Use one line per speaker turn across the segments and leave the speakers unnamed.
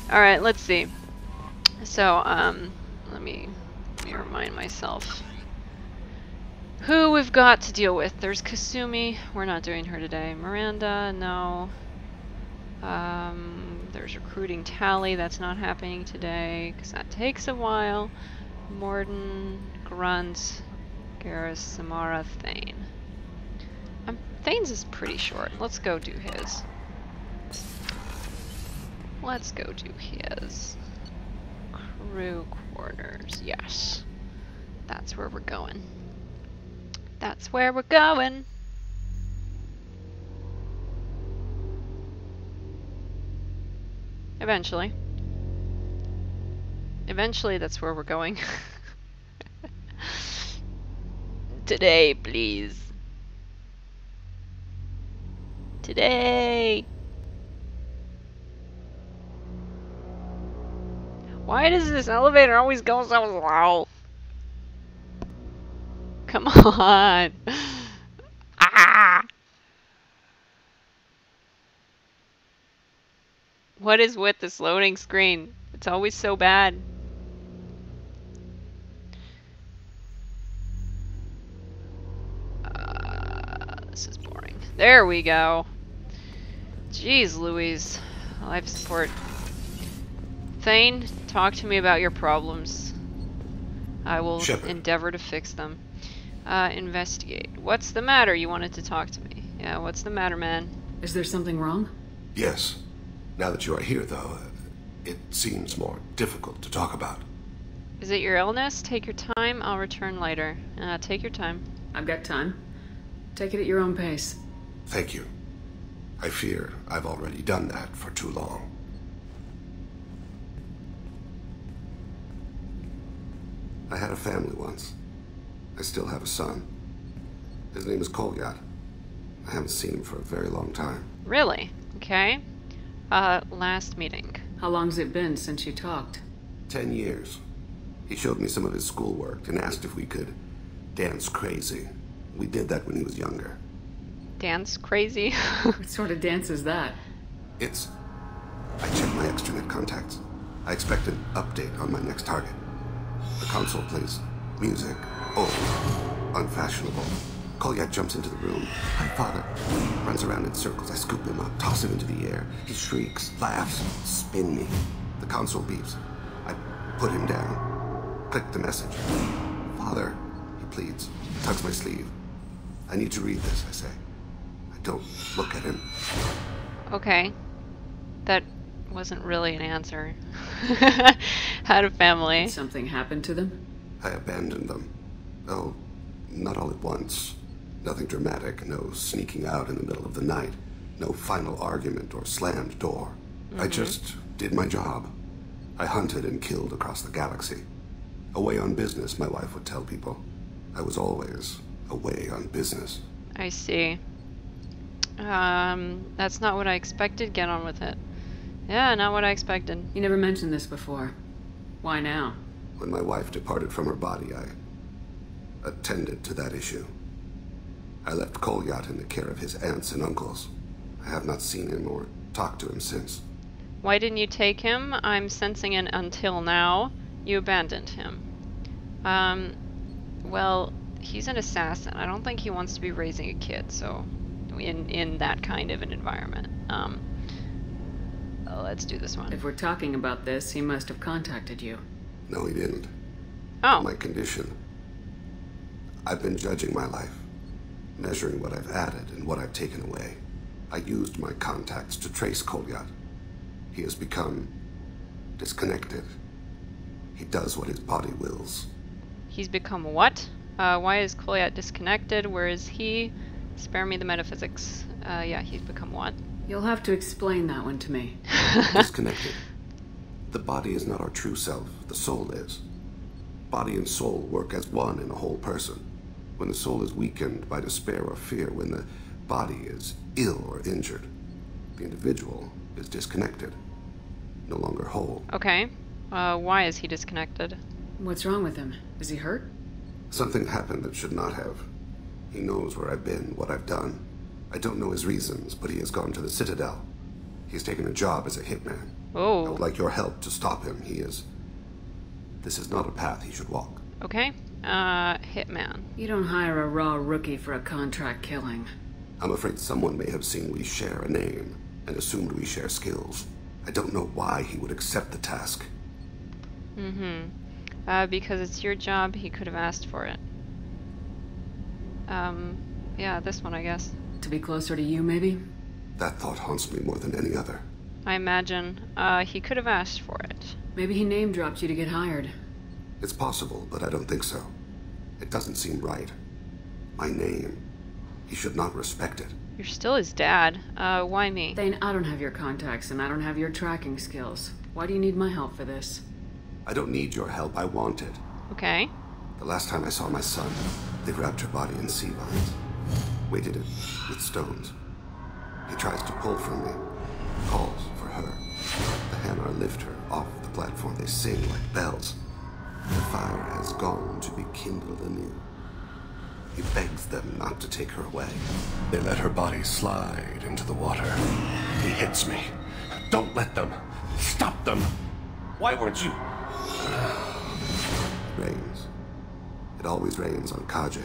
Alright, let's see. So, let me remind myself who we've got to deal with. There's Kasumi. We're not doing her today. Miranda, no. There's recruiting Tally. That's not happening today because that takes a while. Morden, Grunt, Garrus, Samara, Thane. Thane's is pretty short. Let's go do his. Let's go do his. Crew quarters. Yes. That's where we're going. That's where we're going. Eventually. Eventually, that's where we're going. Today, please. Today! Why does this elevator always go so slow? Come on! Ah! What is with this loading screen? It's always so bad. This is boring. There we go. Jeez Louise. Life support. Thane, talk to me about your problems. I will endeavor to fix them. Investigate. What's the matter? You wanted to talk to me. Yeah, what's the matter, man?
Is there something wrong?
Yes. Now that you are here, though, it seems more difficult to talk about.
Is it your illness? Take your time. I'll return later. Take your time.
I've got time. Take it at your own pace.
Thank you. I fear I've already done that for too long. I had a family once. I still have a son. His name is Kolyat. I haven't seen him for a very long time.
Really? Okay. Last meeting.
How long's it been since you talked?
10 years. He showed me some of his schoolwork and asked if we could dance crazy. We did that when he was younger.
Dance crazy?
What sort of dance is that?
It's... I checked my extranet contacts. I expect an update on my next target. The console plays music. Old. Unfashionable. Kolyat jumps into the room. My father runs around in circles. I scoop him up, toss him into the air. He shrieks, laughs, spin me. The console beeps. I put him down. Click the message. Father, he pleads. Tugs my sleeve. I need to read this, I say. I don't look at him.
Okay. That wasn't really an answer. Had a family.
Did something happen to them?
I abandoned them. Oh, not all at once. Nothing dramatic, no sneaking out in the middle of the night, no final argument or slammed door. I just did my job. I hunted and killed across the galaxy. Away on business, my wife would tell people. I was always away on business.
I see. That's not what I expected. Get on with it. Yeah, not what I expected.
You never mentioned this before. Why now?
When my wife departed from her body, I attended to that issue. I left Kolyat in the care of his aunts and uncles. I have not seen him or talked to him since.
Why didn't you take him? I'm sensing an until now. You abandoned him. Well, he's an assassin. I don't think he wants to be raising a kid, so in that kind of an environment. Let's do this one.
If we're talking about this, he must have contacted you.
No, he didn't.
Oh.
My condition. I've been judging my life, measuring what I've added and what I've taken away. I used my contacts to trace Kolyat. He has become disconnected. He does what his body wills.
He's become what? Why is Kolyat disconnected? Where is he? Spare me the metaphysics. Yeah, he's become what?
You'll have to explain that one to me.
Disconnected. The body is not our true self. The soul is. Body and soul work as one in a whole person. When the soul is weakened by despair or fear, when the body is ill or injured, the individual is disconnected, no longer whole.
Okay. Why is he disconnected?
What's wrong with him? Is he hurt?
Something happened that should not have. He knows where I've been, what I've done. I don't know his reasons, but he has gone to the Citadel. He's taken a job as a hitman. I
Oh.
would like your help to stop him. This is not a path he should walk.
Okay. Hitman.
You don't hire a raw rookie for a contract killing.
I'm afraid someone may have seen we share a name and assumed we share skills. I don't know why he would accept the task.
Because it's your job, he could have asked for it. Yeah, this one, I guess.
To be closer to you, maybe?
That thought haunts me more than any other.
I imagine. He could have asked for it.
Maybe he name-dropped you to get hired.
It's possible, but I don't think so. It doesn't seem right. My name. He should not respect it.
You're still his dad. Why me?
Thane, I don't have your contacts, and I don't have your tracking skills. Why do you need my help for this?
I don't need your help. I want it.
Okay.
The last time I saw my son, they wrapped your body in sea vines, weighted it with stones. He tries to pull from me, calls for her. The Hanar lift her off the platform. They sing like bells. The fire has gone to be kindled anew. He begs them not to take her away. They let her body slide into the water. He hits me. Don't let them. Stop them. Why weren't you? It rains. It always rains on Kaje.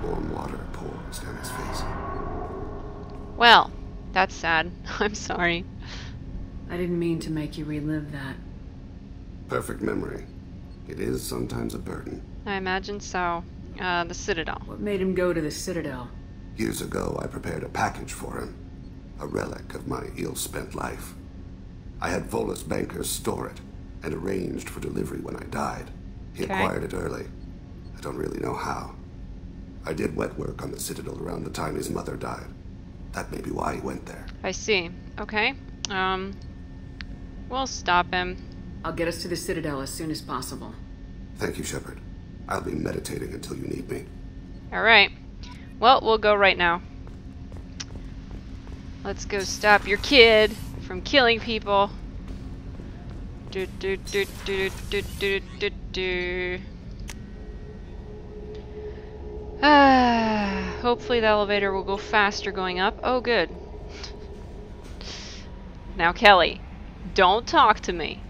Warm water pours down his face.
Well, that's sad. I'm sorry.
I didn't mean to make you relive that.
Perfect memory. It is sometimes a burden.
I imagine so. The Citadel.
What made him go to the Citadel?
Years ago, I prepared a package for him. A relic of my ill-spent life. I had Volus bankers store it and arranged for delivery when I died. He acquired it early. I don't really know how. I did wet work on the Citadel around the time his mother died. That may be why he went there.
I see. Okay. We'll stop him.
I'll get us to the Citadel as soon as possible.
Thank you, Shepard. I'll be meditating until you need me.
Alright. Well, we'll go right now. Let's go stop your kid from killing people. Do do do do do do do do. Hopefully the elevator will go faster going up. Oh, good. Now, Kelly, don't talk to me.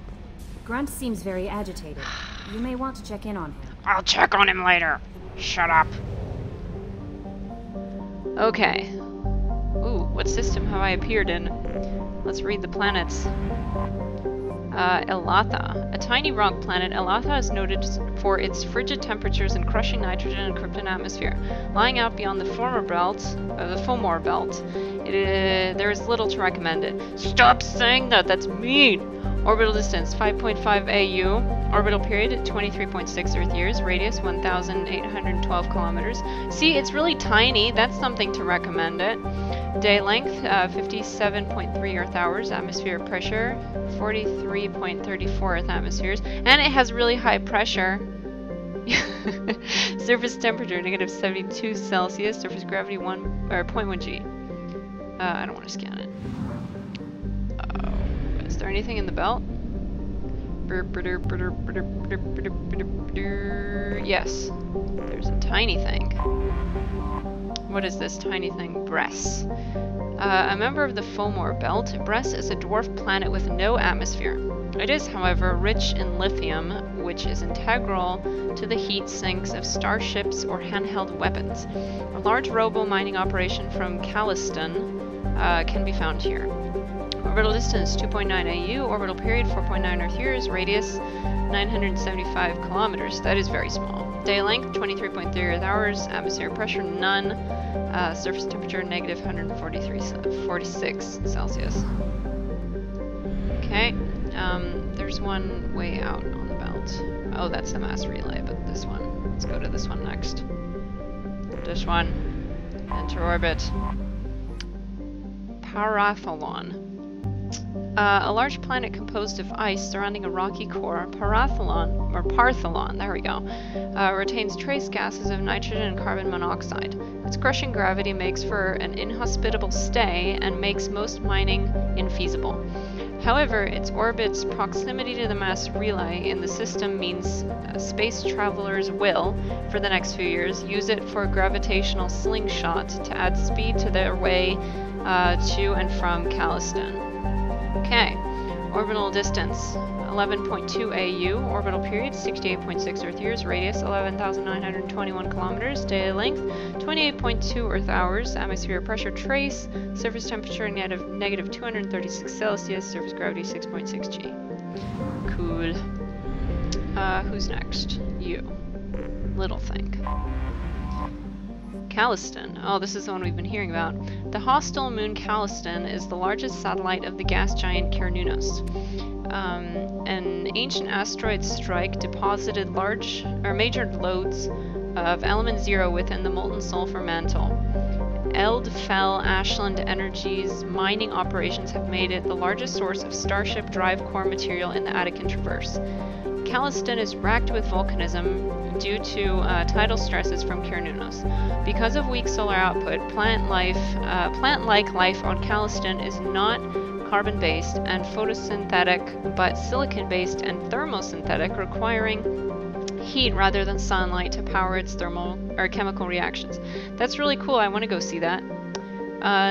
Grunt seems very agitated. You may want to check in on him.
I'll check on him later. Shut up. Okay. Ooh, what system have I appeared in? Let's read the planets. Elatha. A tiny rock planet, Elatha is noted for its frigid temperatures and crushing nitrogen and krypton atmosphere. Lying out beyond the Fomor belt, there is little to recommend it. Stop saying that, that's mean! Orbital distance, 5.5 AU. Orbital period, 23.6 Earth years. Radius, 1,812 kilometers. See, it's really tiny. That's something to recommend it. Day length, 57.3 Earth hours. Atmospheric pressure, 43.34 Earth atmospheres. And it has really high pressure. Surface temperature, negative 72 Celsius. Surface gravity, 0.1 G. I don't want to scan it. Is there anything in the belt? Yes. There's a tiny thing. What is this tiny thing? Bress. A member of the Fomor belt, Bress is a dwarf planet with no atmosphere. It is, however, rich in lithium, which is integral to the heat sinks of starships or handheld weapons. A large robo-mining operation from Caliston can be found here. Orbital distance, 2.9 AU. Orbital period, 4.9 Earth years. Radius, 975 kilometers. That is very small. Day length, 23.3 Earth hours. Atmospheric pressure, none. Surface temperature, negative 146 Celsius. Okay. There's one way out on the belt. Oh, that's the mass relay, but this one. Let's go to this one next. This one. Enter orbit. Parathalon. A large planet composed of ice surrounding a rocky core, Parthalon, there we go, retains trace gases of nitrogen and carbon monoxide. Its crushing gravity makes for an inhospitable stay and makes most mining infeasible. However, its orbit's proximity to the mass relay in the system means space travelers will, for the next few years, use it for a gravitational slingshot to add speed to their way to and from Caliston. Okay, Orbital distance 11.2 AU. Orbital period 68.6 Earth years. Radius 11,921 kilometers. Daily length 28.2 Earth hours. Atmosphere pressure trace. Surface temperature negative 236 Celsius. Surface gravity 6.6 G. Cool. Who's next? You. Little thing. Calliston. Oh, this is the one we've been hearing about. The hostile moon Calliston is the largest satellite of the gas giant Cernunnos. An ancient asteroid strike deposited major loads of element 0 within the molten sulfur mantle. Eldfell Ashland Energy's mining operations have made it the largest source of Starship drive core material in the Attican Traverse. Calliston is racked with volcanism due to tidal stresses from Cernunnos. Because of weak solar output, plant-like life on Calliston is not carbon-based and photosynthetic, but silicon-based and thermosynthetic, requiring heat rather than sunlight to power its thermal or chemical reactions. That's really cool. I want to go see that.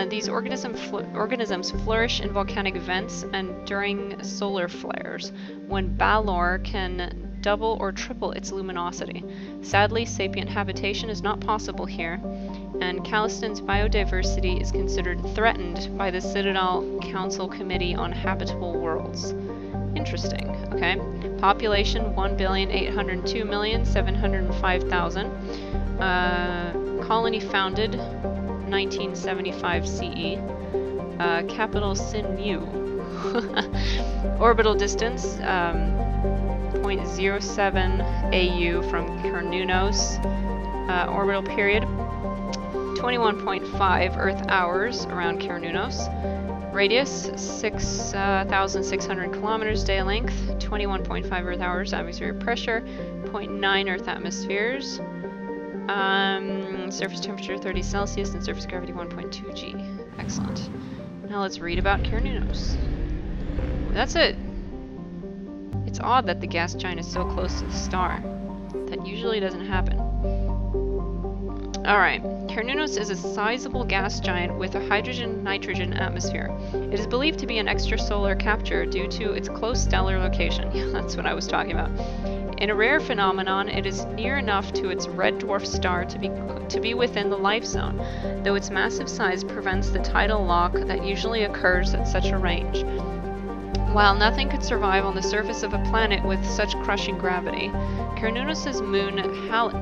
These organisms flourish in volcanic vents and during solar flares, when Balor can double or triple its luminosity. Sadly, sapient habitation is not possible here, and Calliston's biodiversity is considered threatened by the Citadel Council Committee on Habitable Worlds. Interesting. Okay. Population 1,802,705,000. Colony founded 1975 CE. Capital Sin-Mu. Orbital distance 0.07 AU from Cernunnos. Orbital period 21.5 Earth hours around Cernunnos. Radius 6,600 kilometers. Day length 21.5 Earth hours. Atmospheric pressure 0.9 Earth atmospheres. Surface temperature 30 Celsius and surface gravity 1.2 G. Excellent. Now let's read about Cernunnos. That's it. It's odd that the gas giant is so close to the star. That usually doesn't happen. Alright. Cernunnos is a sizable gas giant with a hydrogen-nitrogen atmosphere. It is believed to be an extrasolar capture due to its close stellar location. Yeah, that's what I was talking about. In a rare phenomenon, it is near enough to its red dwarf star to be within the life zone, though its massive size prevents the tidal lock that usually occurs at such a range. While nothing could survive on the surface of a planet with such crushing gravity, Cernunnos' moon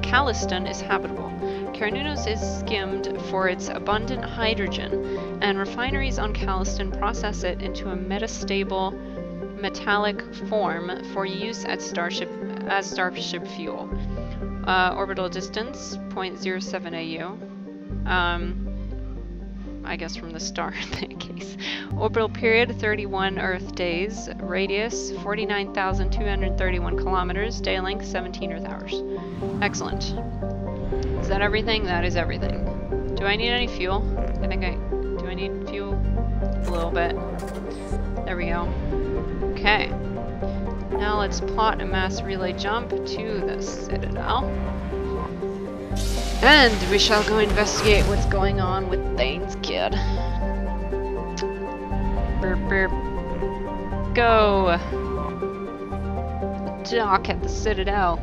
Calliston is habitable. Cernunnos is skimmed for its abundant hydrogen, and refineries on Calliston process it into a metastable metallic form for use as starship fuel. Orbital distance 0.07 AU. I guess from the star in that case. Orbital period 31 Earth days. Radius 49,231 kilometers. Day length 17 Earth hours. Excellent. Is that everything? That is everything. Do I need any fuel? Do I need fuel? A little bit. There we go. Okay. Now let's plot a mass relay jump to the Citadel. And we shall go investigate what's going on with Thane's kid. Burp, burp. Go! Dock at the Citadel.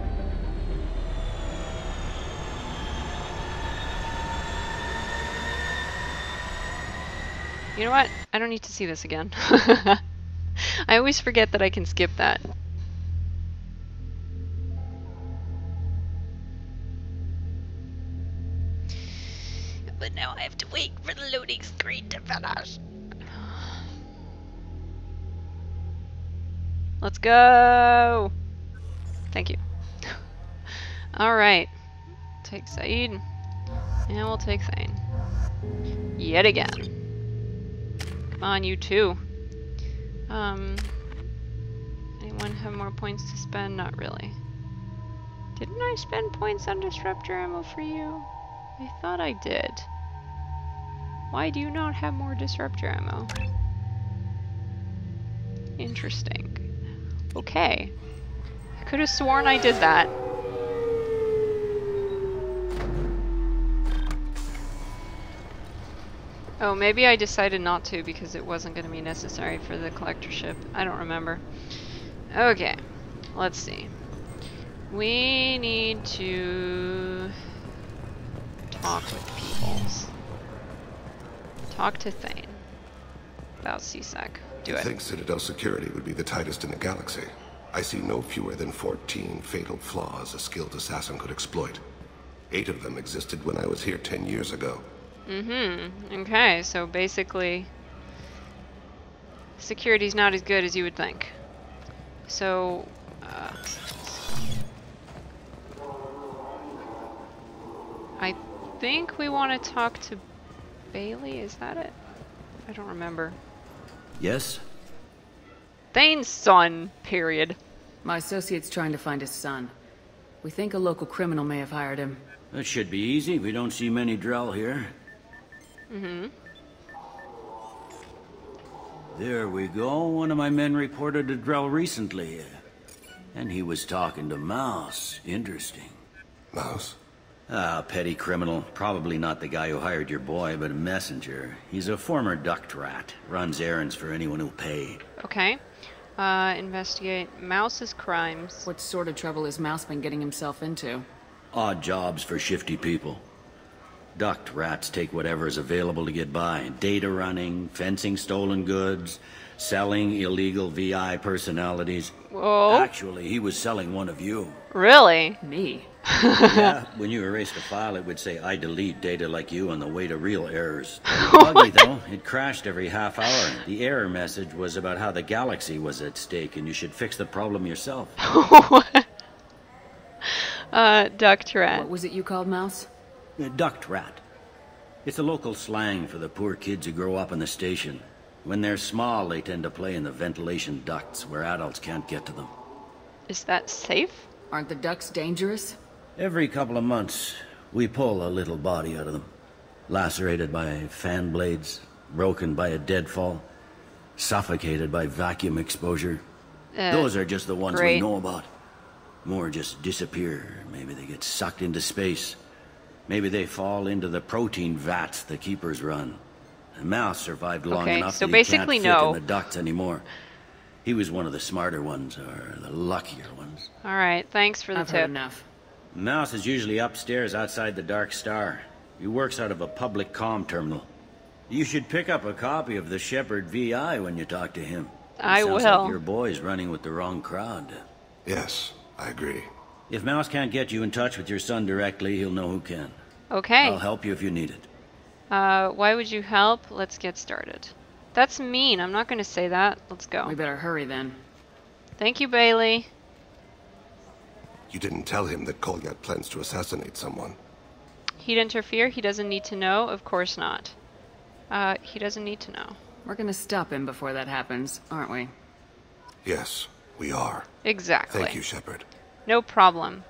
You know what? I don't need to see this again. I always forget that I can skip that. But now I have to wait for the loading screen to finish. Let's go! Thank you. Alright. Take Saeed. And we'll take Thane. Yet again. Come on, you too. Anyone have more points to spend? Not really. Didn't I spend points on disruptor ammo for you? I thought I did. Why do you not have more disruptor ammo? Interesting. Okay. I could have sworn I did that. Oh, maybe I decided not to because it wasn't going to be necessary for the collectorship. I don't remember. Okay, let's see. We need to talk with peoples. Talk to Thane about CSEC. Do
I
it.
think Citadel security would be the tightest in the galaxy. I see no fewer than 14 fatal flaws a skilled assassin could exploit. 8 of them existed when I was here 10 years ago.
Okay, so basically security's not as good as you would think. So I think we want to talk to Bailey, is that it? I don't remember.
Yes?
Thane's son, period.
My associate's trying to find his son. We think a local criminal may have hired him.
That should be easy. We don't see many Drell here. There we go. One of my men reported a Drell recently. And he was talking to Mouse. Interesting.
Mouse?
Ah, petty criminal. Probably not the guy who hired your boy, but a messenger. He's a former duct rat. Runs errands for anyone who'll pay.
Okay. Investigate Mouse's crimes.
What sort of trouble has Mouse been getting himself into?
Odd jobs for shifty people. Duct rats take whatever is available to get by. Data running, fencing stolen goods, selling illegal VI personalities.
Whoa.
Actually, he was selling one of you.
Really?
Me?
Yeah, when you erased a file, it would say, I delete data like you on the way to real errors. Buggy, though. It crashed every half hour. The error message was about how the galaxy was at stake, and you should fix the problem yourself.
Duct rat.
What was it you called Mouse?
Duct rat. It's a local slang for the poor kids who grow up in the station. When they're small, they tend to play in the ventilation ducts where adults can't get to them.
Is that safe?
Aren't the ducks dangerous?
Every couple of months, we pull a little body out of them. Lacerated by fan blades, broken by a deadfall, suffocated by vacuum exposure. Those are just the ones we know about. More just disappear. Maybe they get sucked into space. Maybe they fall into the protein vats the keepers run. And Mouse survived long enough
so
that
basically
he can't fit
no.
in the ducts anymore. He was one of the smarter ones, or the luckier ones.
Alright, thanks for the
I've heard
tip.
enough.
Mouse is usually upstairs outside the Dark Star. He works out of a public comm terminal. You should pick up a copy of the Shepherd VI when you talk to him.
I
Sounds
will.
like your boy's running with the wrong crowd.
Yes, I agree.
If Mouse can't get you in touch with your son directly, he'll know who can.
Okay.
I'll help you if you need it.
Why would you help? Let's get started. That's mean. I'm not going to say that. Let's go.
We better hurry then.
Thank you, Bailey.
You didn't tell him that Kolyat plans to assassinate someone.
He'd interfere. He doesn't need to know. Of course not. He doesn't need to know.
We're gonna stop him before that happens, aren't we?
Yes, we are.
Exactly.
Thank you, Shepard.
No problem.